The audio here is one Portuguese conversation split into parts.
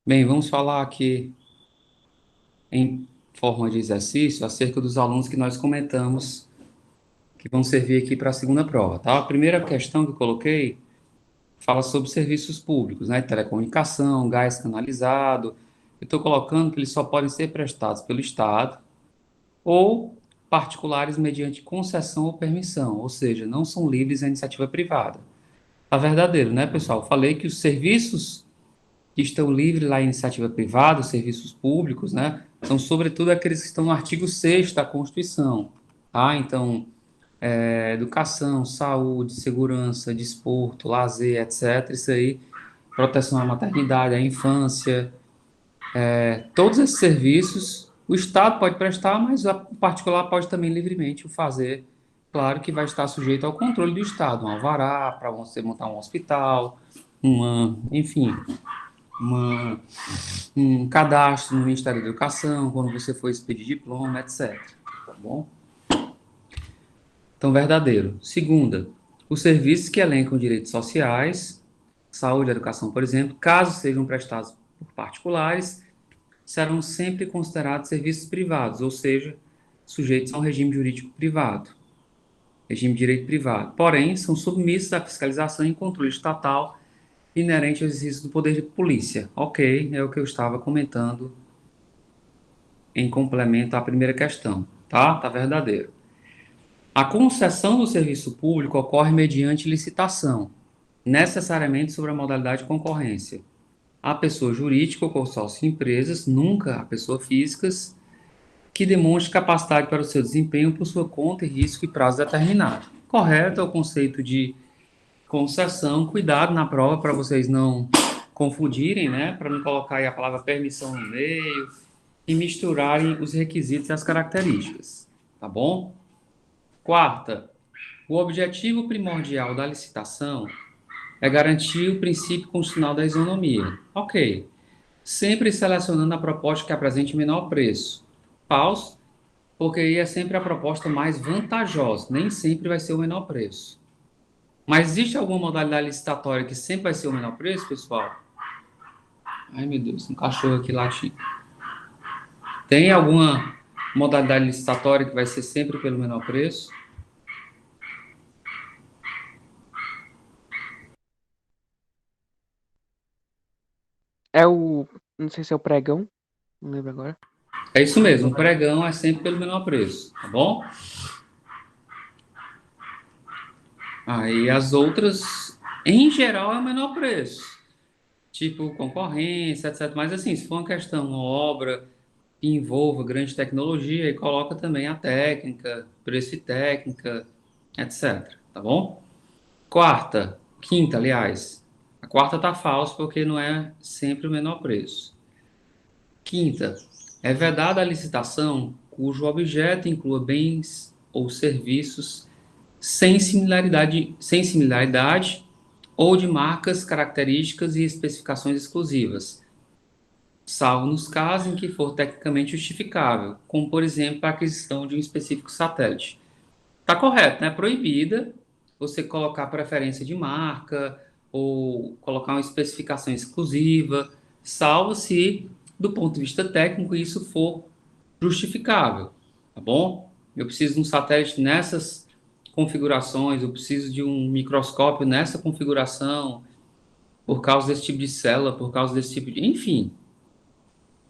Bem, vamos falar aqui em forma de exercício acerca dos alunos que nós comentamos que vão servir aqui para a segunda prova, tá? A primeira questão que eu coloquei fala sobre serviços públicos, né? Telecomunicação, gás canalizado. Eu estou colocando que eles só podem ser prestados pelo Estado ou particulares mediante concessão ou permissão, ou seja, não são livres à iniciativa privada. Tá verdadeiro, né, pessoal? Falei que os serviços que estão livres lá em iniciativa privada, os serviços públicos, né, são sobretudo aqueles que estão no artigo 6º da Constituição, tá? Então, educação, saúde, segurança, desporto, lazer, etc. Isso aí, proteção à maternidade, à infância, todos esses serviços, o Estado pode prestar, mas o particular pode também livremente o fazer. Claro que vai estar sujeito ao controle do Estado, um alvará para você montar um hospital, enfim, uma um cadastro no Ministério da Educação, quando você for expedir diploma, etc. Tá bom? Então, verdadeiro. Segunda, os serviços que elencam direitos sociais, saúde e educação, por exemplo, caso sejam prestados por particulares, serão sempre considerados serviços privados, ou seja, sujeitos a um regime jurídico privado, regime de direito privado. Porém, são submissos à fiscalização e controle estatal inerente ao exercício do poder de polícia. Ok, é o que eu estava comentando em complemento à primeira questão, tá? Tá verdadeiro. A concessão do serviço público ocorre mediante licitação, necessariamente sobre a modalidade de concorrência. A pessoa jurídica ou consórcio de empresas, nunca a pessoa físicas, que demonstre capacidade para o seu desempenho por sua conta e risco e prazo determinado. Correto é o conceito de concessão. Cuidado na prova para vocês não confundirem, né? Para não colocar aí a palavra permissão no meio e misturarem os requisitos e as características, tá bom? Quarta, o objetivo primordial da licitação é garantir o princípio constitucional da isonomia. Ok. Sempre selecionando a proposta que apresente menor preço. Falso, porque aí é sempre a proposta mais vantajosa, nem sempre vai ser o menor preço. Mas existe alguma modalidade licitatória que sempre vai ser o menor preço, pessoal? Ai, meu Deus, um cachorro aqui latindo. Tem alguma modalidade licitatória que vai ser sempre pelo menor preço? É o. Não sei se é o pregão, não lembro agora. É isso mesmo, o pregão é sempre pelo menor preço, tá bom? Aí as outras, em geral, é o menor preço, tipo concorrência, etc. Mas assim, se for uma questão, uma obra que envolva grande tecnologia, aí coloca também a técnica, preço e técnica, etc. Tá bom? Quarta, quinta, aliás. A quarta tá falsa porque não é sempre o menor preço. Quinta, é vedada a licitação cujo objeto inclua bens ou serviços sem similaridade ou de marcas, características e especificações exclusivas, salvo nos casos em que for tecnicamente justificável, como, por exemplo, a aquisição de um específico satélite. Está correto, né? É proibida você colocar preferência de marca ou colocar uma especificação exclusiva, salvo se, do ponto de vista técnico, isso for justificável, tá bom? Eu preciso de um satélite nessas configurações, eu preciso de um microscópio nessa configuração, por causa desse tipo de célula, por causa desse tipo de. Enfim,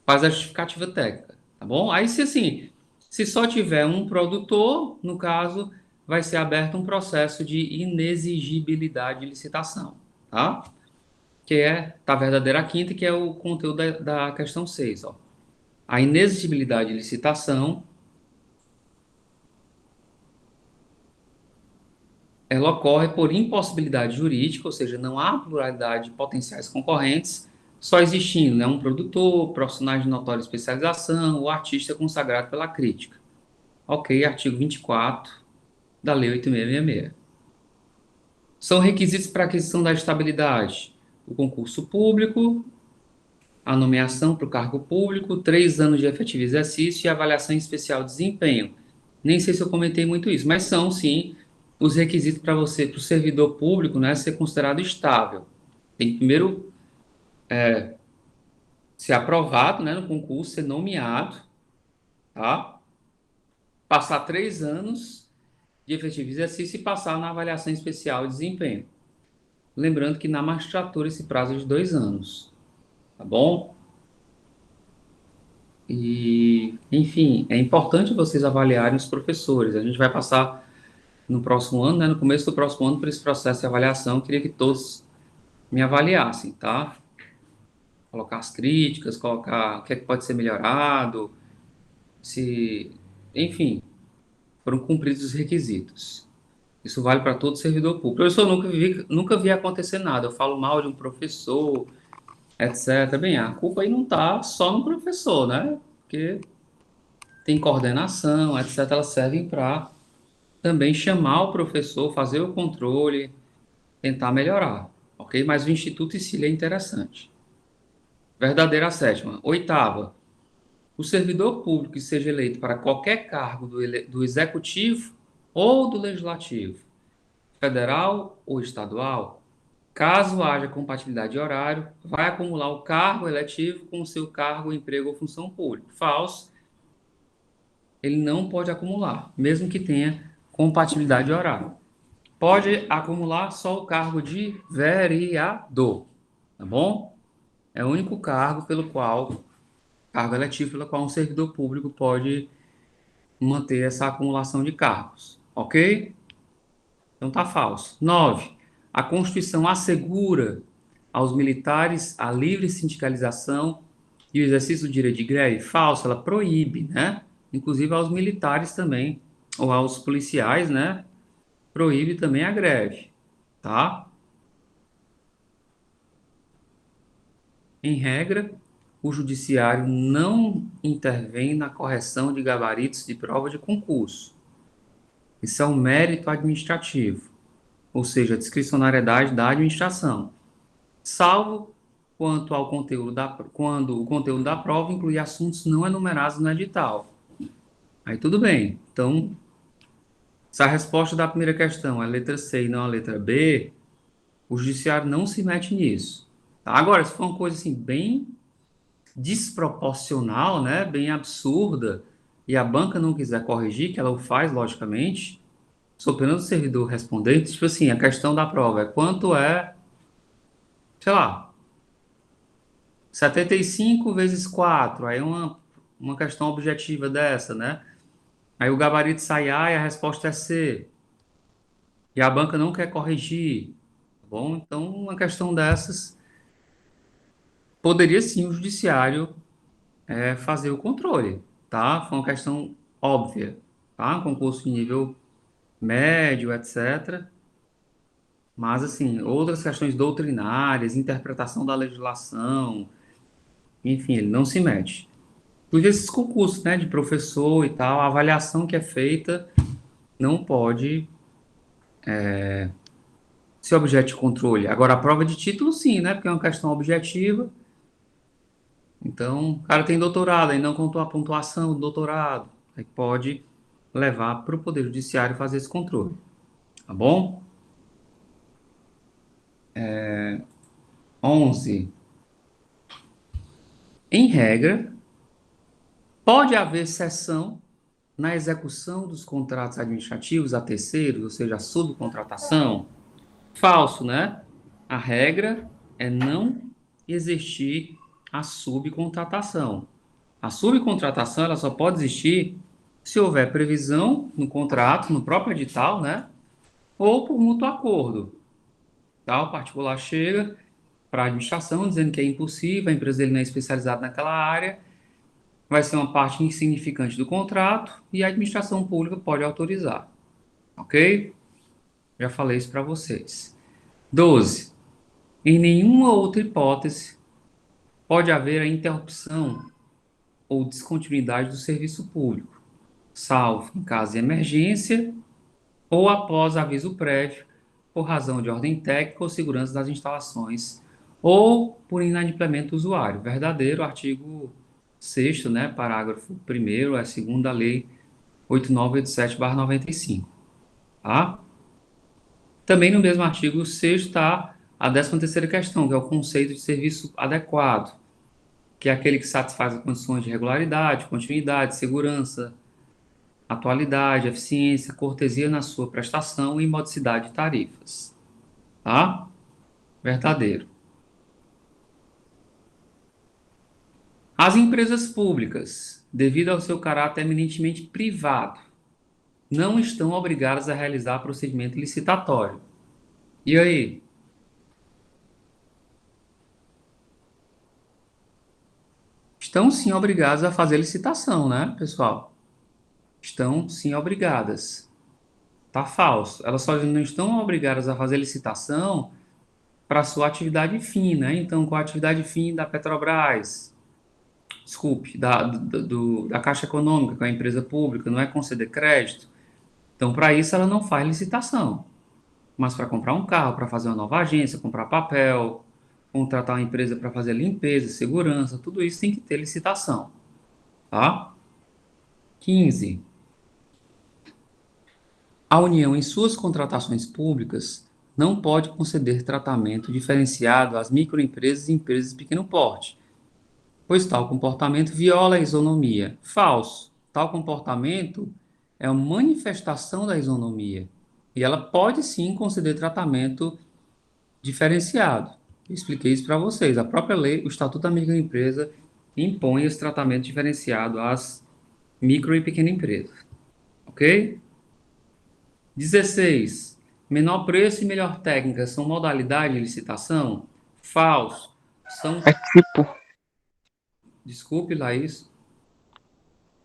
faz a justificativa técnica, tá bom? Aí, se assim, se só tiver um produtor, no caso, vai ser aberto um processo de inexigibilidade de licitação, tá? Que é, tá verdadeira a quinta, que é o conteúdo da questão 6, ó. A inexigibilidade de licitação, ela ocorre por impossibilidade jurídica, ou seja, não há pluralidade de potenciais concorrentes, só existindo, né, um produtor, profissionais de notória especialização, ou artista consagrado pela crítica. Ok, artigo 24 da Lei 8.666. São requisitos para aquisição da estabilidade: o concurso público, a nomeação para o cargo público, 3 anos de efetivo exercício e avaliação especial de desempenho. Nem sei se eu comentei muito isso, mas são, sim, os requisitos para você, para o servidor público, né, ser considerado estável. Tem que primeiro ser aprovado, né, no concurso, ser nomeado, tá? Passar 3 anos de efetivo exercício e passar na avaliação especial de desempenho. Lembrando que na magistratura esse prazo é de 2 anos, tá bom? E, enfim, é importante vocês avaliarem os professores. A gente vai passar no próximo ano, né, no começo do próximo ano, por esse processo de avaliação. Eu queria que todos me avaliassem, tá? Colocar as críticas, colocar o que é que pode ser melhorado, se, enfim, foram cumpridos os requisitos. Isso vale para todo servidor público. Professor, nunca vi acontecer nada. Eu falo mal de um professor, etc. Bem, a culpa aí não está só no professor, né? Porque tem coordenação, etc. Elas servem para também chamar o professor, fazer o controle, tentar melhorar, ok? Mas o instituto em si ele é interessante. Verdadeira sétima. Oitava. O servidor público que seja eleito para qualquer cargo do executivo ou do legislativo, federal ou estadual, caso haja compatibilidade de horário, vai acumular o cargo eletivo com o seu cargo, emprego ou função pública. Falso, ele não pode acumular, mesmo que tenha compatibilidade de horário. Pode acumular só o cargo de vereador, tá bom? É o único cargo eletivo pelo qual um servidor público pode manter essa acumulação de cargos, ok? Então tá falso. 9. A Constituição assegura aos militares a livre sindicalização e o exercício do direito de greve. Falso, ela proíbe, né? Inclusive aos militares também, ou aos policiais, né? Proíbe também a greve, tá? Em regra, o judiciário não intervém na correção de gabaritos de prova de concurso. Isso é um mérito administrativo, ou seja, a discricionariedade da administração, salvo quando o conteúdo da prova inclui assuntos não enumerados no edital. Aí tudo bem. Então, se a resposta da primeira questão é a letra C e não a letra B, o judiciário não se mete nisso. Tá? Agora, se for uma coisa assim bem desproporcional, né, bem absurda, e a banca não quiser corrigir, que ela o faz, logicamente, sou pena do servidor respondente, tipo assim, a questão da prova é quanto é, sei lá, 75 vezes 4, aí uma questão objetiva dessa, né? Aí o gabarito sai A e a resposta é C, e a banca não quer corrigir, tá bom? Então, uma questão dessas, poderia sim o judiciário fazer o controle, tá? Foi uma questão óbvia, tá? Um concurso de nível médio, etc. Mas, assim, outras questões doutrinárias, interpretação da legislação, enfim, ele não se mete. Por esses concursos, né, de professor e tal, a avaliação que é feita não pode ser objeto de controle. Agora, a prova de título, sim, né, porque é uma questão objetiva. Então, o cara tem doutorado, e não contou a pontuação do doutorado. Aí pode levar para o Poder Judiciário fazer esse controle. Tá bom? 11. Em regra, pode haver cessão na execução dos contratos administrativos a terceiros, ou seja, a subcontratação. Falso, né? A regra é não existir a subcontratação. A subcontratação ela só pode existir se houver previsão no contrato, no próprio edital, né? Ou por mútuo acordo. Tá? O particular chega para a administração dizendo que é impossível, a empresa dele não é especializada naquela área, vai ser uma parte insignificante do contrato e a administração pública pode autorizar. Ok? Já falei isso para vocês. 12. Em nenhuma outra hipótese pode haver a interrupção ou descontinuidade do serviço público, salvo em caso de emergência ou após aviso prévio por razão de ordem técnica ou segurança das instalações ou por inadimplemento do usuário. Verdadeiro, artigo 6º, né, parágrafo 1º, é segundo a lei 8987/95, tá? Também no mesmo artigo 6º está a 13ª questão, que é o conceito de serviço adequado, que é aquele que satisfaz as condições de regularidade, continuidade, segurança, atualidade, eficiência, cortesia na sua prestação e modicidade de tarifas. Tá? Verdadeiro. As empresas públicas, devido ao seu caráter eminentemente privado, não estão obrigadas a realizar procedimento licitatório. E aí? Estão sim obrigadas a fazer licitação, né, pessoal? Estão sim obrigadas. Tá falso. Elas só não estão obrigadas a fazer licitação para sua atividade fim, né? Então, com a atividade fim da Petrobras, desculpe, da Caixa Econômica, que é uma empresa pública, não é conceder crédito. Então, para isso, ela não faz licitação. Mas para comprar um carro, para fazer uma nova agência, comprar papel, contratar uma empresa para fazer limpeza, segurança, tudo isso tem que ter licitação, tá? 15. A União, em suas contratações públicas, não pode conceder tratamento diferenciado às microempresas e empresas de pequeno porte, pois tal comportamento viola a isonomia. Falso. Tal comportamento é uma manifestação da isonomia. E ela pode sim conceder tratamento diferenciado. Eu expliquei isso para vocês. A própria lei, o Estatuto da Microempresa, impõe esse tratamento diferenciado às micro e pequena empresas. Ok? 16. Menor preço e melhor técnica são modalidade de licitação? Falso. São. É tipo. Desculpe, Laís.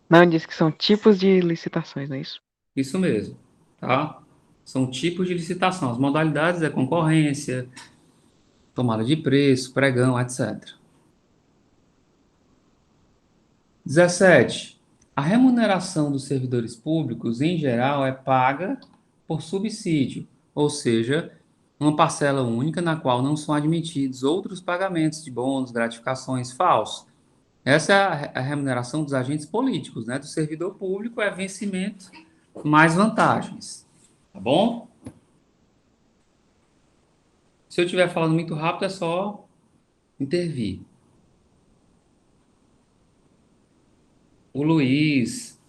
Não, diz que são tipos de licitações, não é isso? Isso mesmo. Tá? São tipos de licitação. As modalidades é concorrência, tomada de preço, pregão, etc. 17. A remuneração dos servidores públicos, em geral, é paga por subsídio, ou seja, uma parcela única na qual não são admitidos outros pagamentos de bônus, gratificações falsos. Essa é a remuneração dos agentes políticos, né? Do servidor público é vencimento mais vantagens. Tá bom? Se eu estiver falando muito rápido, é só intervir. O Luiz,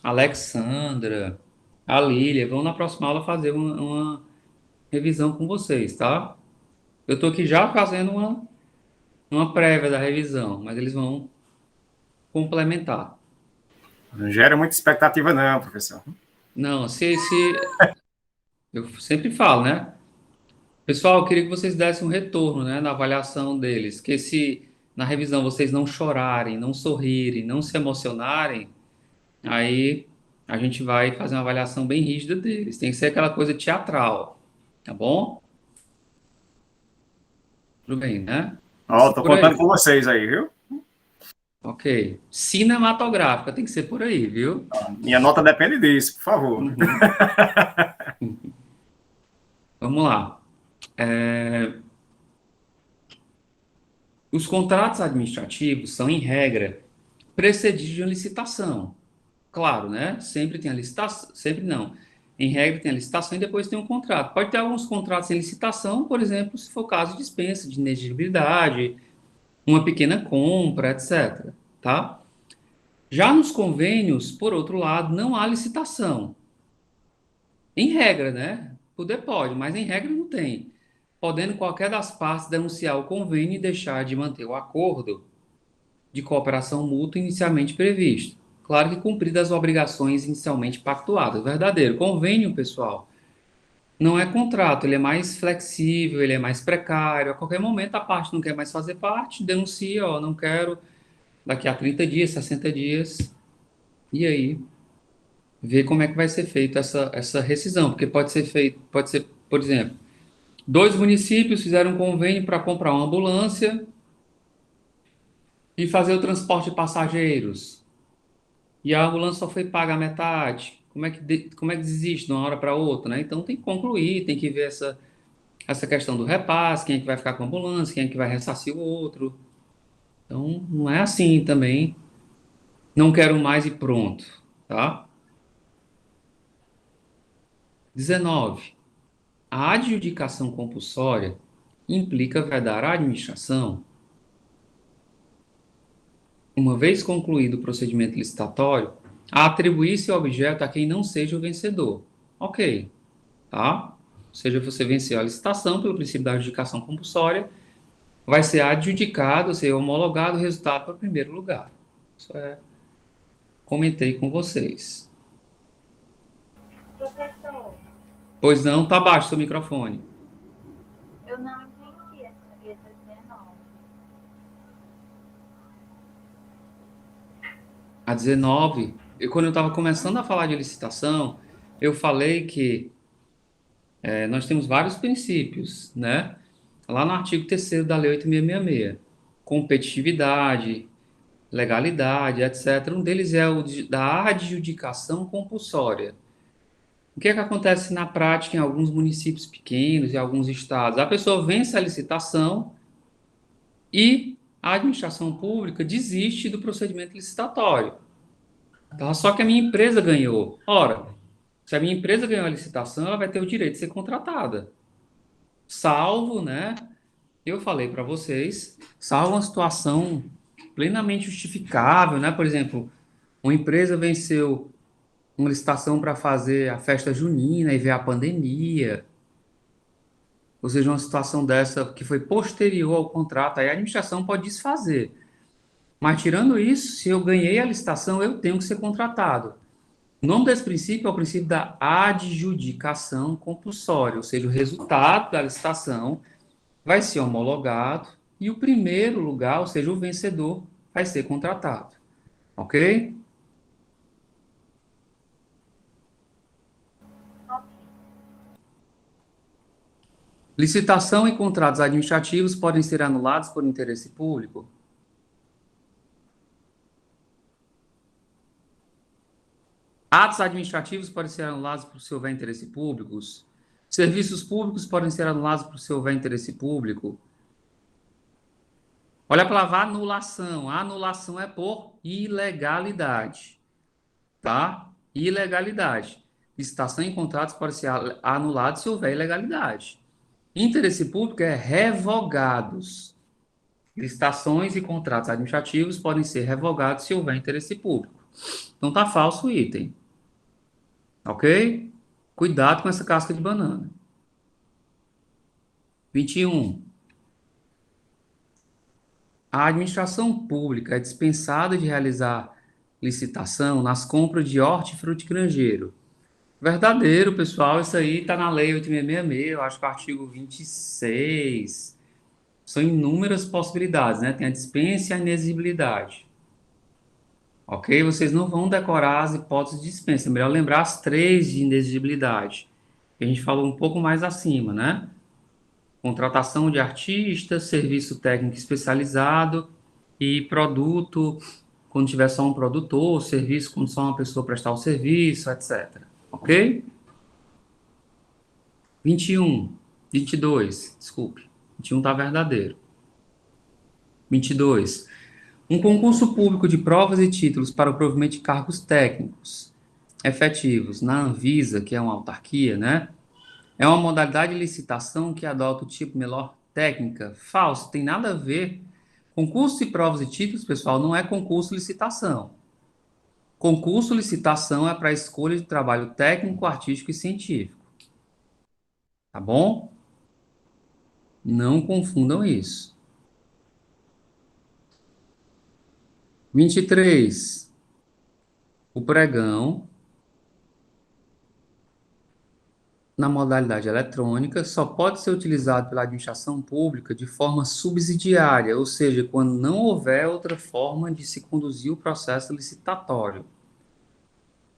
a Alexandra, a Lília vão na próxima aula fazer uma revisão com vocês, tá? Eu estou aqui já fazendo uma prévia da revisão, mas eles vão complementar. Não gera muita expectativa, não, professor. Não, eu sempre falo, né? Pessoal, eu queria que vocês dessem um retorno, né, na avaliação deles, que se na revisão vocês não chorarem, não sorrirem, não se emocionarem, aí a gente vai fazer uma avaliação bem rígida deles. Tem que ser aquela coisa teatral, tá bom? Tudo bem, né? Tem que Ó, ser tô por contando aí. com vocês aí, viu? Ok. Cinematográfica tem que ser por aí, viu? Minha nota depende disso, por favor. Uhum. Vamos lá. Os contratos administrativos são, em regra, precedidos de uma licitação. Claro, né? Sempre tem a licitação, sempre não. Em regra, tem a licitação e depois tem um contrato. Pode ter alguns contratos em licitação, por exemplo, se for caso de dispensa, de inexigibilidade, uma pequena compra, etc. Tá? Já nos convênios, por outro lado, não há licitação. Em regra, né? Poder pode, mas em regra não tem. Podendo qualquer das partes denunciar o convênio e deixar de manter o acordo de cooperação mútua inicialmente previsto. Claro que cumpridas as obrigações inicialmente pactuadas. Verdadeiro. Convênio, pessoal, não é contrato, ele é mais flexível, ele é mais precário. A qualquer momento a parte não quer mais fazer parte, denuncia, ó, não quero, daqui a 30 dias, 60 dias. E aí, ver como é que vai ser feita essa rescisão, porque pode ser feito, pode ser, por exemplo, dois municípios fizeram um convênio para comprar uma ambulância e fazer o transporte de passageiros. E a ambulância só foi paga a metade. Como é que desiste de uma hora para outra, né? Então tem que concluir, tem que ver essa questão do repasse, quem é que vai ficar com a ambulância, quem é que vai ressarcir o outro. Então não é assim também. Não quero mais e pronto, tá? 19. A adjudicação compulsória implica vedar à administração uma vez concluído o procedimento licitatório, a atribuir esse objeto a quem não seja o vencedor. Ok, tá? Ou seja, você venceu a licitação pelo princípio da adjudicação compulsória, vai ser adjudicado, ser homologado o resultado para o primeiro lugar. Isso comentei com vocês. Professor, Pois não, tá baixo seu microfone. eu não entendi essa 19. A 19, quando eu estava começando a falar de licitação, eu falei que nós temos vários princípios, né? Lá no artigo 3º da Lei 8.666, competitividade, legalidade, etc. Um deles é o da adjudicação compulsória. O que é que acontece na prática em alguns municípios pequenos e alguns estados? A pessoa vence a licitação e a administração pública desiste do procedimento licitatório. Tá? Só que a minha empresa ganhou. Ora, se a minha empresa ganhou a licitação, ela vai ter o direito de ser contratada. Salvo, né? Eu falei para vocês, salvo uma situação plenamente justificável, né? Por exemplo, uma empresa venceu uma licitação para fazer a festa junina e veio a pandemia, ou seja, uma situação dessa que foi posterior ao contrato, aí a administração pode desfazer. Mas tirando isso, se eu ganhei a licitação, eu tenho que ser contratado. O nome desse princípio é o princípio da adjudicação compulsória, ou seja, o resultado da licitação vai ser homologado e o primeiro lugar, ou seja, o vencedor, vai ser contratado. Ok? Licitação e contratos administrativos podem ser anulados por interesse público? Atos administrativos podem ser anulados por se houver interesse público? Serviços públicos podem ser anulados por se houver interesse público? Olha a palavra anulação. A anulação é por ilegalidade, tá? Ilegalidade. Licitação e contratos podem ser anulados se houver ilegalidade. Interesse público é revogados. Licitações e contratos administrativos podem ser revogados se houver interesse público. Então tá falso o item. Ok? Cuidado com essa casca de banana. 21. A administração pública é dispensada de realizar licitação nas compras de hortifruti granjeiro. Verdadeiro, pessoal, isso aí está na Lei 8.666, eu acho que o artigo 26. São inúmeras possibilidades, né? Tem a dispensa e a inexigibilidade. Ok? Vocês não vão decorar as hipóteses de dispensa. É melhor lembrar as 3 de inexigibilidade. Que a gente falou um pouco mais acima, né? Contratação de artistas, serviço técnico especializado e produto, quando tiver só um produtor, serviço quando só uma pessoa prestar o serviço, etc. Ok? 22, desculpe. 21 está verdadeiro. 22. Um concurso público de provas e títulos para o provimento de cargos técnicos efetivos na Anvisa, que é uma autarquia, né? É uma modalidade de licitação que adota o tipo melhor técnica. Falso, tem nada a ver. Concurso de provas e títulos, pessoal, não é concurso licitação. Concurso licitação é para escolha de trabalho técnico, artístico e científico. Tá bom? Não confundam isso. 23. O pregão, na modalidade eletrônica, só pode ser utilizado pela administração pública de forma subsidiária, ou seja, quando não houver outra forma de se conduzir o processo licitatório.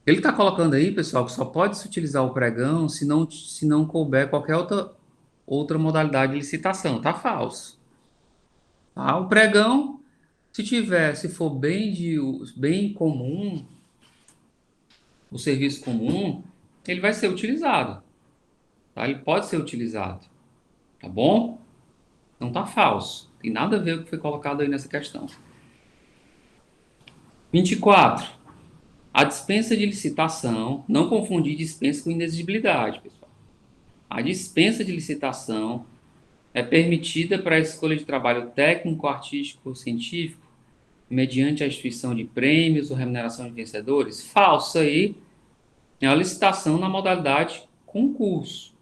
Ele está colocando aí, pessoal, que só pode se utilizar o pregão se não couber qualquer outra modalidade de licitação. Tá falso. Tá? O pregão, se for bem comum, o serviço comum, ele vai ser utilizado. Tá? Ele pode ser utilizado. Tá bom? Não tá falso. Tem nada a ver com o que foi colocado aí nessa questão. 24. A dispensa de licitação, não confundir dispensa com inexigibilidade, pessoal. A dispensa de licitação é permitida para a escolha de trabalho técnico, artístico ou científico mediante a instituição de prêmios ou remuneração de vencedores? Falso aí. É uma licitação na modalidade concurso.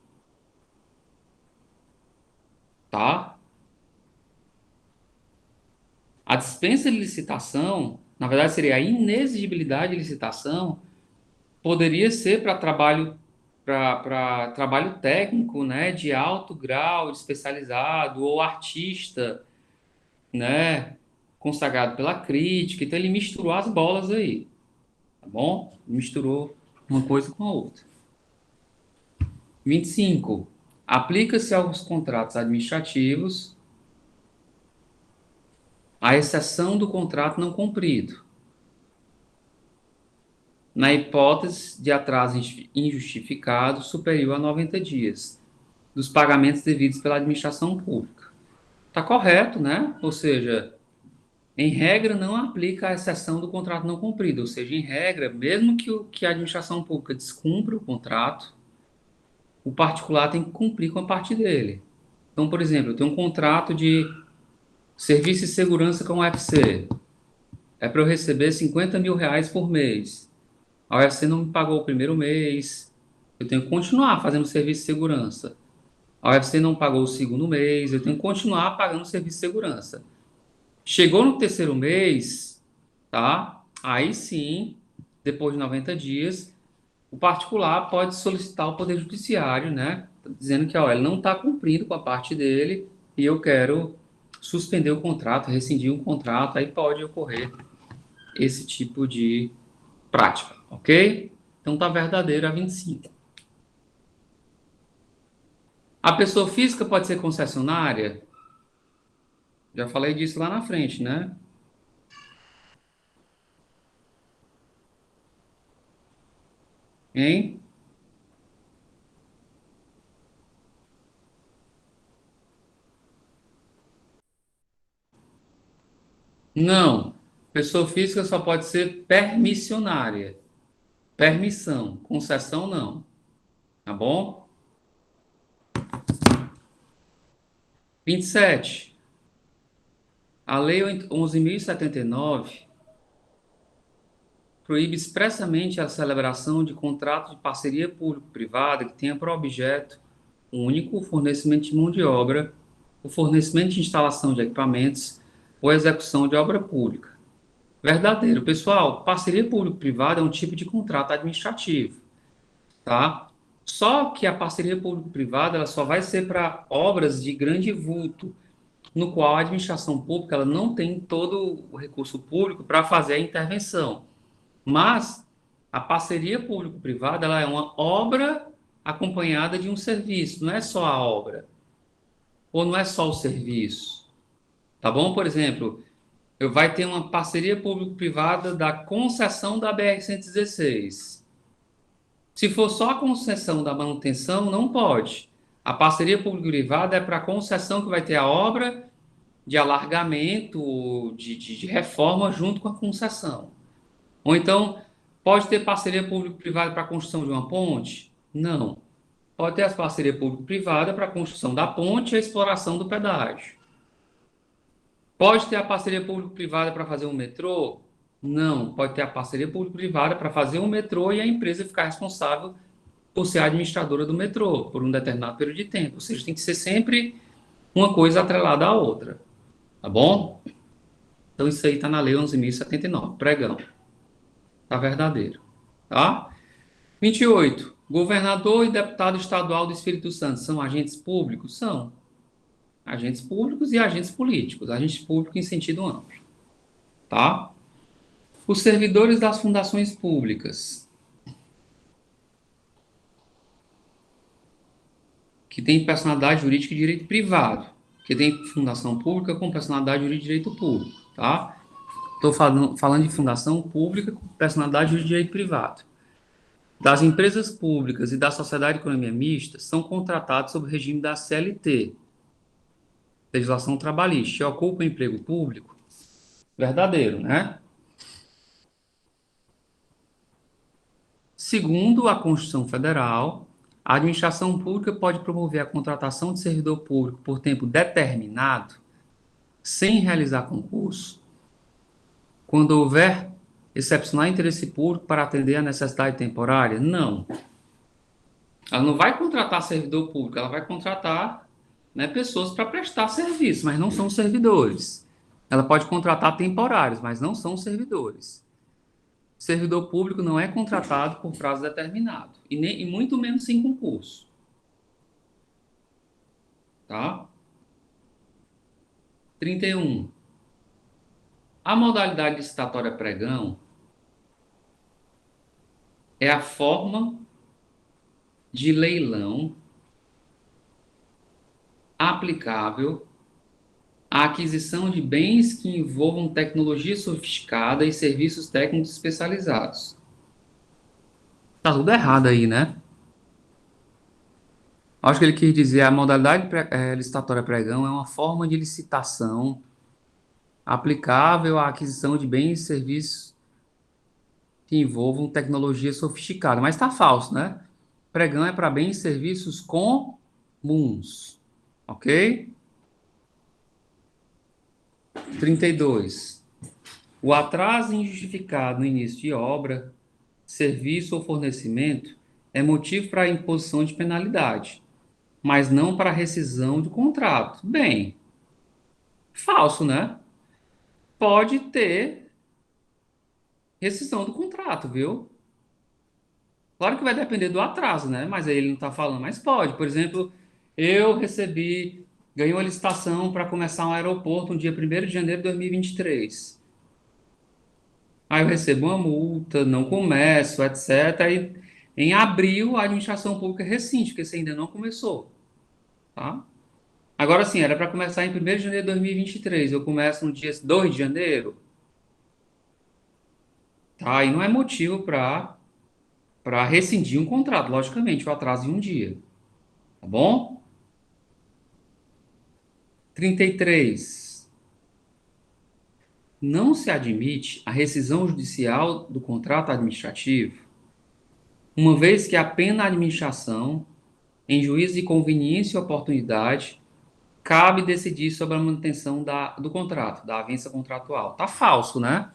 Tá? A dispensa de licitação, na verdade, seria a inexigibilidade de licitação, poderia ser para trabalho técnico, né, de alto grau, especializado, ou artista, né, consagrado pela crítica. Então, ele misturou as bolas aí, tá bom? Misturou uma coisa com a outra. 25. Aplica-se aos contratos administrativos a exceção do contrato não cumprido, na hipótese de atraso injustificado superior a 90 dias, dos pagamentos devidos pela administração pública. Está correto, né? Ou seja, em regra, não aplica a exceção do contrato não cumprido. Ou seja, em regra, mesmo que a administração pública descumpra o contrato, o particular tem que cumprir com a parte dele. Então, por exemplo, eu tenho um contrato de serviço de segurança com o UFC. É para eu receber 50 mil reais por mês. A UFC não me pagou o primeiro mês. Eu tenho que continuar fazendo serviço de segurança. A UFC não pagou o segundo mês. Eu tenho que continuar pagando serviço de segurança. Chegou no terceiro mês, tá? Aí sim, depois de 90 dias, o particular pode solicitar ao Poder Judiciário, né? Dizendo que, ó, ele não está cumprindo com a parte dele e eu quero suspender o contrato, rescindir um contrato. Aí pode ocorrer esse tipo de prática, ok? Então tá verdadeiro a 25. A pessoa física pode ser concessionária? Já falei disso lá na frente, né? Hein? Não. Pessoa física só pode ser permissionária. Permissão. Concessão, não. Tá bom? 27. A Lei 11.079 proíbe expressamente a celebração de contratos de parceria público-privada que tenha por objeto único o fornecimento de mão de obra, o fornecimento de instalação de equipamentos ou execução de obra pública. Verdadeiro. Pessoal, parceria público-privada é um tipo de contrato administrativo, tá? Só que a parceria público-privada ela só vai ser para obras de grande vulto, no qual a administração pública ela não tem todo o recurso público para fazer a intervenção. Mas a parceria público-privada ela é uma obra acompanhada de um serviço, não é só a obra, ou não é só o serviço, tá bom? Por exemplo, eu vai ter uma parceria público-privada da concessão da BR-116. Se for só a concessão da manutenção, não pode. A parceria público-privada é para a concessão que vai ter a obra de alargamento, de reforma junto com a concessão. Ou então, pode ter parceria público-privada para a construção de uma ponte? Não. Pode ter a parceria público-privada para a construção da ponte e a exploração do pedágio. Pode ter a parceria público-privada para fazer um metrô? Não. Pode ter a parceria público-privada para fazer um metrô e a empresa ficar responsável por ser a administradora do metrô por um determinado período de tempo. Ou seja, tem que ser sempre uma coisa atrelada à outra. Tá bom? Então, isso aí está na Lei 11.079, pregão. Tá verdadeiro. Tá? 28. Governador e deputado estadual do Espírito Santo são agentes públicos? São. Agentes públicos e agentes políticos. Agentes públicos em sentido amplo. Tá? Os servidores das fundações públicas que têm personalidade jurídica e direito privado, que tem fundação pública com personalidade jurídica e direito público, tá? Estou falando de fundação pública com personalidade jurídica e direito privado. Das empresas públicas e da sociedade de economia mista são contratados sob o regime da CLT, legislação trabalhista, e ocupam emprego público? Verdadeiro, né? Segundo a Constituição Federal, a administração pública pode promover a contratação de servidor público por tempo determinado, sem realizar concurso, quando houver excepcional interesse público para atender a necessidade temporária? Não. Ela não vai contratar servidor público, ela vai contratar, né, pessoas para prestar serviço, mas não são servidores. Ela pode contratar temporários, mas não são servidores. Servidor público não é contratado por prazo determinado, e muito menos sem concurso. Tá? 31. A modalidade licitatória pregão é a forma de leilão aplicável à aquisição de bens que envolvam tecnologia sofisticada e serviços técnicos especializados. Tá tudo errado aí, né? Acho que ele quis dizer a modalidade licitatória pregão é uma forma de licitação aplicável à aquisição de bens e serviços que envolvam tecnologia sofisticada. Mas está falso, né? Pregão é para bens e serviços comuns. Ok? 32. O atraso injustificado no início de obra, serviço ou fornecimento é motivo para a imposição de penalidade, mas não para a rescisão do contrato. Bem, falso, né? Pode ter rescisão do contrato, viu? Claro que vai depender do atraso, né? Mas aí ele não está falando, mas pode. Por exemplo, eu ganhei uma licitação para começar um aeroporto no dia 1º de janeiro de 2023. Aí eu recebo uma multa, não começo, etc. Aí, em abril, a administração pública rescinde, porque você ainda não começou. Tá? Agora sim, era para começar em 1º de janeiro de 2023. Eu começo no dia 2 de janeiro. Tá? E não é motivo para rescindir um contrato, logicamente, o atraso em um dia. Tá bom? 33. Não se admite a rescisão judicial do contrato administrativo, uma vez que apenas a administração, em juízo de conveniência e oportunidade, cabe decidir sobre a manutenção do contrato, da avença contratual. Tá falso, né?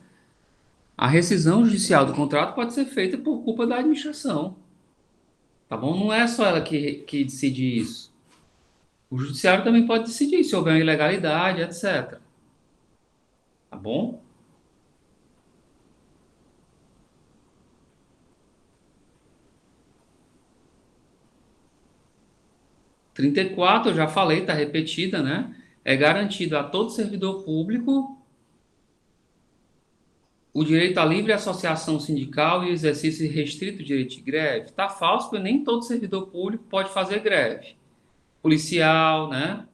A rescisão judicial do contrato pode ser feita por culpa da administração. Tá bom? Não é só ela que decide isso. O judiciário também pode decidir se houver uma ilegalidade, etc. Tá bom? Trinta e quatro, eu já falei, está repetida, né? É garantido a todo servidor público o direito à livre associação sindical e exercício restrito do direito de greve. Está falso, porque nem todo servidor público pode fazer greve. Policial, né?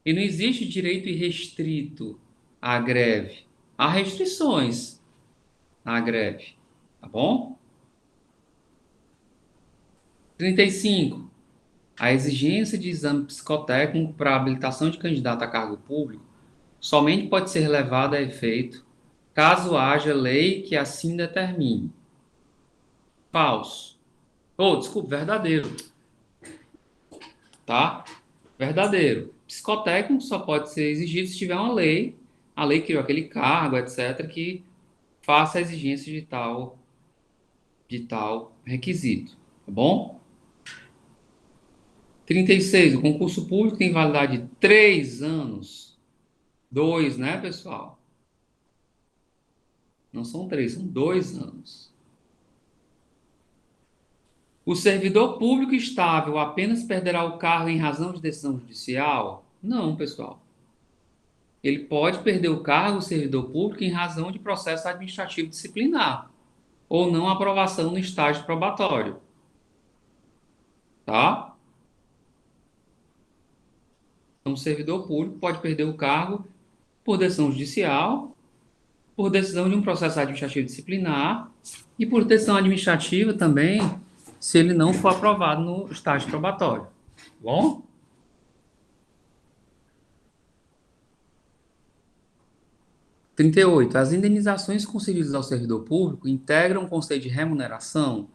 E não existe direito irrestrito à greve. Há restrições à greve. Tá bom? 35. A exigência de exame psicotécnico para habilitação de candidato a cargo público somente pode ser levada a efeito caso haja lei que assim determine. Falso. Desculpa, verdadeiro. Tá? Verdadeiro. Psicotécnico só pode ser exigido se tiver uma lei, a lei criou aquele cargo, etc., que faça a exigência de tal requisito. Tá bom? 36. O concurso público tem validade de 3 anos. 2, né, pessoal? Não são 3, são 2 anos. O servidor público estável apenas perderá o cargo em razão de decisão judicial? Não, pessoal. Ele pode perder o cargo, o servidor público, em razão de processo administrativo disciplinar ou não aprovação no estágio probatório. Tá? Então, o servidor público pode perder o cargo por decisão judicial, por decisão de um processo administrativo disciplinar e por decisão administrativa também, se ele não for aprovado no estágio probatório. Bom? - 38. As indenizações concedidas ao servidor público integram o conceito de remuneração?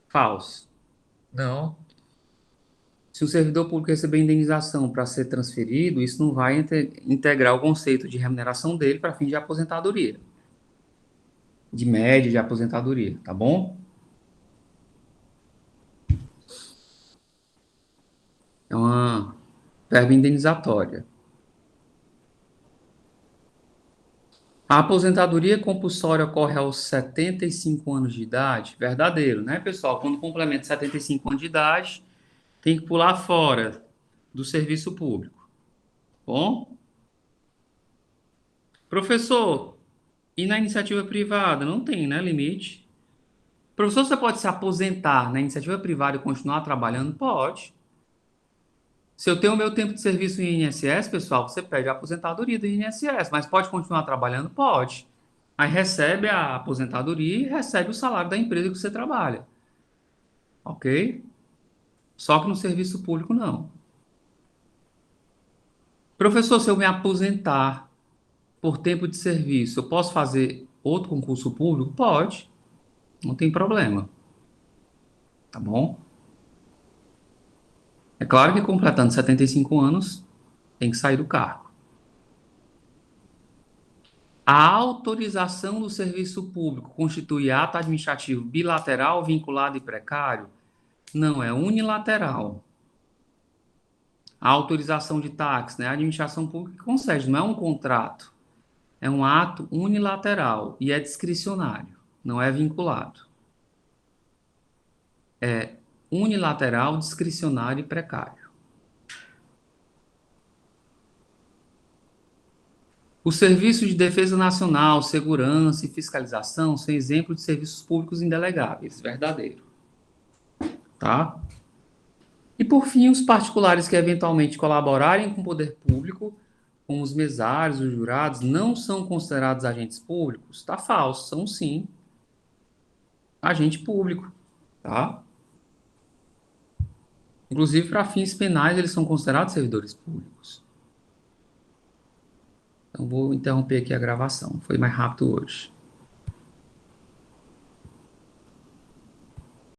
Falso. Não. Se o servidor público receber indenização para ser transferido, isso não vai integrar o conceito de remuneração dele para fim de aposentadoria. de média de aposentadoria, tá bom? É uma verba indenizatória. A aposentadoria compulsória ocorre aos 75 anos de idade? Verdadeiro, né, pessoal? Quando complementa 75 anos de idade, tem que pular fora do serviço público. Bom? Professor, e na iniciativa privada? Não tem, né, limite. Professor, você pode se aposentar na iniciativa privada e continuar trabalhando? Pode. Se eu tenho o meu tempo de serviço em INSS, pessoal, você pede a aposentadoria do INSS, mas pode continuar trabalhando? Pode. Aí recebe a aposentadoria e recebe o salário da empresa que você trabalha. Ok? Só que no serviço público, não. Professor, se eu me aposentar por tempo de serviço, eu posso fazer outro concurso público? Pode. Não tem problema. Tá bom? É claro que completando 75 anos, tem que sair do cargo. A autorização do serviço público constitui ato administrativo bilateral, vinculado e precário? Não, é unilateral. A autorização de táxi, né? A administração pública que concede, não é um contrato. É um ato unilateral e é discricionário, não é vinculado. É unilateral, discricionário e precário. Os serviços de defesa nacional, segurança e fiscalização são exemplos de serviços públicos indelegáveis, verdadeiro. Tá? E, por fim, os particulares que eventualmente colaborarem com o poder público, como os mesários, os jurados, não são considerados agentes públicos? Tá falso, são sim agente público, tá? Inclusive, para fins penais, eles são considerados servidores públicos. Então, vou interromper aqui a gravação. Foi mais rápido hoje.